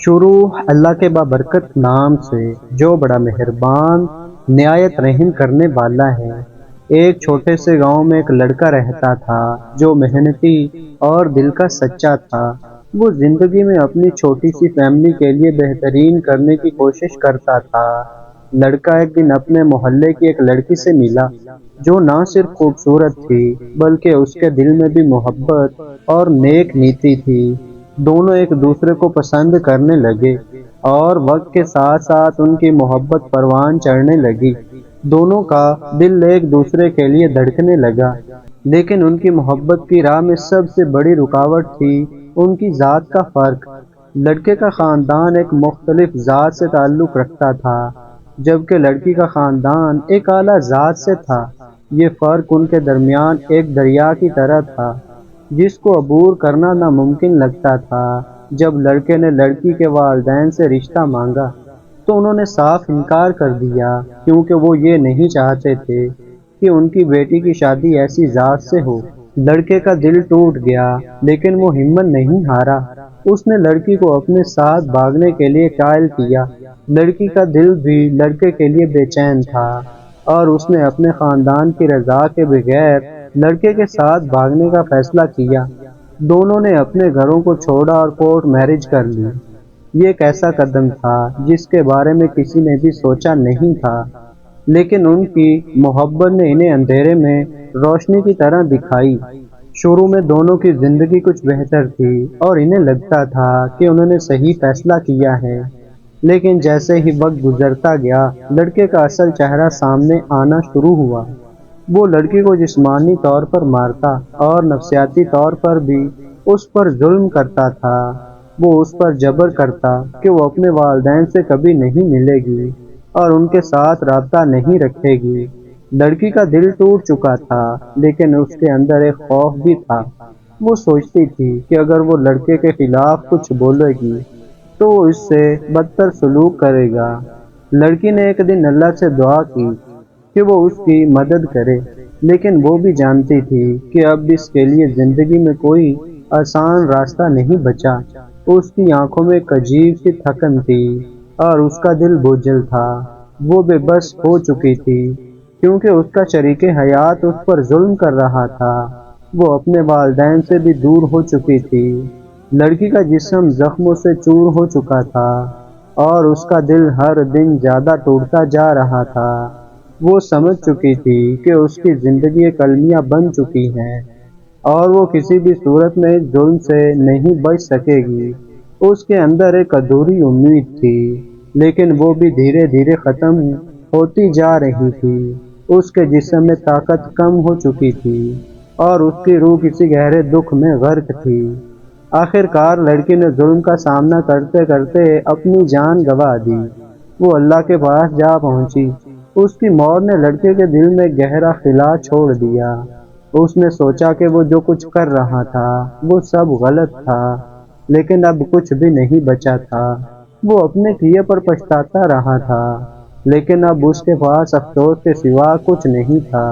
شروع اللہ کے بابرکت نام سے جو بڑا مہربان نہایت رحم کرنے والا ہے۔ ایک چھوٹے سے گاؤں میں ایک لڑکا رہتا تھا جو محنتی اور دل کا سچا تھا۔ وہ زندگی میں اپنی چھوٹی سی فیملی کے لیے بہترین کرنے کی کوشش کرتا تھا۔ لڑکا ایک دن اپنے محلے کی ایک لڑکی سے ملا جو نہ صرف خوبصورت تھی بلکہ اس کے دل میں بھی محبت اور نیک نیتی تھی۔ دونوں ایک دوسرے کو پسند کرنے لگے اور وقت کے ساتھ ساتھ ان کی محبت پروان چڑھنے لگی۔ دونوں کا دل ایک دوسرے کے لیے دھڑکنے لگا، لیکن ان کی محبت کی راہ میں سب سے بڑی رکاوٹ تھی ان کی ذات کا فرق۔ لڑکے کا خاندان ایک مختلف ذات سے تعلق رکھتا تھا جبکہ لڑکی کا خاندان ایک اعلیٰ ذات سے تھا۔ یہ فرق ان کے درمیان ایک دریا کی طرح تھا جس کو عبور کرنا ناممکن لگتا تھا۔ جب لڑکے نے لڑکی کے والدین سے رشتہ مانگا تو انہوں نے صاف انکار کر دیا کیونکہ وہ یہ نہیں چاہتے تھے کہ ان کی بیٹی کی شادی ایسی ذات سے ہو۔ لڑکے کا دل ٹوٹ گیا لیکن وہ ہمت نہیں ہارا۔ اس نے لڑکی کو اپنے ساتھ بھاگنے کے لیے قائل کیا۔ لڑکی کا دل بھی لڑکے کے لیے بے چین تھا اور اس نے اپنے خاندان کی رضا کے بغیر لڑکے کے ساتھ بھاگنے کا فیصلہ کیا۔ دونوں نے اپنے گھروں کو چھوڑا اور کورٹ میرج کر لی۔ یہ ایک ایسا قدم تھا جس کے بارے میں کسی نے بھی سوچا نہیں تھا، لیکن ان کی محبت نے انہیں اندھیرے میں روشنی کی طرح دکھائی۔ شروع میں دونوں کی زندگی کچھ بہتر تھی اور انہیں لگتا تھا کہ انہوں نے صحیح فیصلہ کیا ہے، لیکن جیسے ہی وقت گزرتا گیا لڑکے کا اصل چہرہ سامنے آنا شروع ہوا۔ وہ لڑکی کو جسمانی طور پر مارتا اور نفسیاتی طور پر بھی اس پر ظلم کرتا تھا۔ وہ اس پر جبر کرتا کہ وہ اپنے والدین سے کبھی نہیں ملے گی اور ان کے ساتھ رابطہ نہیں رکھے گی۔ لڑکی کا دل ٹوٹ چکا تھا لیکن اس کے اندر ایک خوف بھی تھا۔ وہ سوچتی تھی کہ اگر وہ لڑکے کے خلاف کچھ بولے گی تو وہ اس سے بدتر سلوک کرے گا۔ لڑکی نے ایک دن اللہ سے دعا کی کہ وہ اس کی مدد کرے، لیکن وہ بھی جانتی تھی کہ اب اس کے لیے زندگی میں کوئی آسان راستہ نہیں بچا۔ اس کی آنکھوں میں ایک عجیب سی تھکن تھی اور اس کا دل بوجھل تھا۔ وہ بے بس ہو چکی تھی کیونکہ اس کا شریک حیات اس پر ظلم کر رہا تھا۔ وہ اپنے والدین سے بھی دور ہو چکی تھی۔ لڑکی کا جسم زخموں سے چور ہو چکا تھا اور اس کا دل ہر دن زیادہ ٹوٹتا جا رہا تھا۔ وہ سمجھ چکی تھی کہ اس کی زندگی ایک المیہ بن چکی ہے اور وہ کسی بھی صورت میں اس ظلم سے نہیں بچ سکے گی۔ اس کے اندر ایک ادھوری امید تھی لیکن وہ بھی دھیرے دھیرے ختم ہوتی جا رہی تھی۔ اس کے جسم میں طاقت کم ہو چکی تھی اور اس کی روح کسی گہرے دکھ میں غرق تھی۔ آخر کار لڑکی نے ظلم کا سامنا کرتے کرتے اپنی جان گنوا دی۔ وہ اللہ کے پاس جا پہنچی۔ اس کی موت نے لڑکے کے دل میں گہرا خلا چھوڑ دیا۔ اس نے سوچا کہ وہ جو کچھ کر رہا تھا وہ سب غلط تھا، لیکن اب کچھ بھی نہیں بچا تھا۔ وہ اپنے کیے پر پچھتاتا رہا تھا لیکن اب اس کے پاس افسوس کے سوا کچھ نہیں تھا۔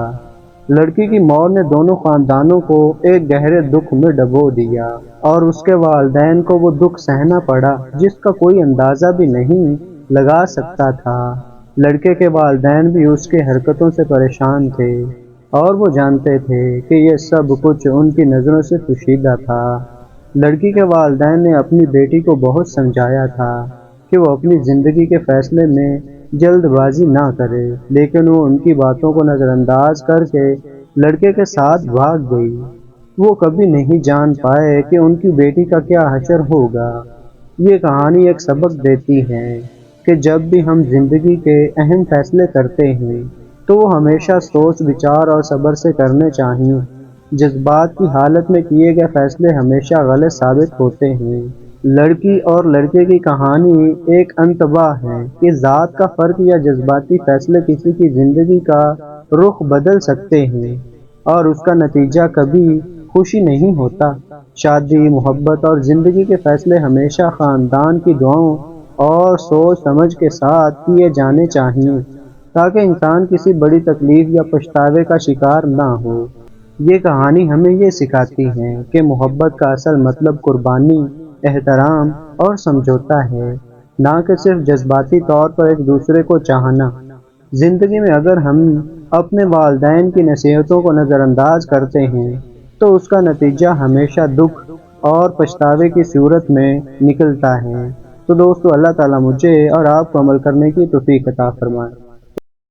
لڑکی کی موت نے دونوں خاندانوں کو ایک گہرے دکھ میں ڈبو دیا اور اس کے والدین کو وہ دکھ سہنا پڑا جس کا کوئی اندازہ بھی نہیں لگا سکتا تھا۔ لڑکے کے والدین بھی اس کی حرکتوں سے پریشان تھے اور وہ جانتے تھے کہ یہ سب کچھ ان کی نظروں سے پوشیدہ تھا۔ لڑکی کے والدین نے اپنی بیٹی کو بہت سمجھایا تھا کہ وہ اپنی زندگی کے فیصلے میں جلد بازی نہ کرے، لیکن وہ ان کی باتوں کو نظر انداز کر کے لڑکے کے ساتھ بھاگ گئی۔ وہ کبھی نہیں جان پائے کہ ان کی بیٹی کا کیا حشر ہوگا۔ یہ کہانی ایک سبق دیتی ہے کہ جب بھی ہم زندگی کے اہم فیصلے کرتے ہیں تو وہ ہمیشہ سوچ بچار اور صبر سے کرنے چاہیے۔ جذبات کی حالت میں کیے گئے فیصلے ہمیشہ غلط ثابت ہوتے ہیں۔ لڑکی اور لڑکے کی کہانی ایک انتباہ ہے کہ ذات کا فرق یا جذباتی فیصلے کسی کی زندگی کا رخ بدل سکتے ہیں اور اس کا نتیجہ کبھی خوشی نہیں ہوتا۔ شادی، محبت اور زندگی کے فیصلے ہمیشہ خاندان کی دعاؤں اور سوچ سمجھ کے ساتھ کیے جانے چاہیے تاکہ انسان کسی بڑی تکلیف یا پچھتاوے کا شکار نہ ہو۔ یہ کہانی ہمیں یہ سکھاتی ہے کہ محبت کا اصل مطلب قربانی، احترام اور سمجھوتا ہے، نہ کہ صرف جذباتی طور پر ایک دوسرے کو چاہنا۔ زندگی میں اگر ہم اپنے والدین کی نصیحتوں کو نظر انداز کرتے ہیں تو اس کا نتیجہ ہمیشہ دکھ اور پچھتاوے کی صورت میں نکلتا ہے۔ تو دوستو، اللہ تعالیٰ مجھے اور آپ کو عمل کرنے کی توفیق عطا فرمائے۔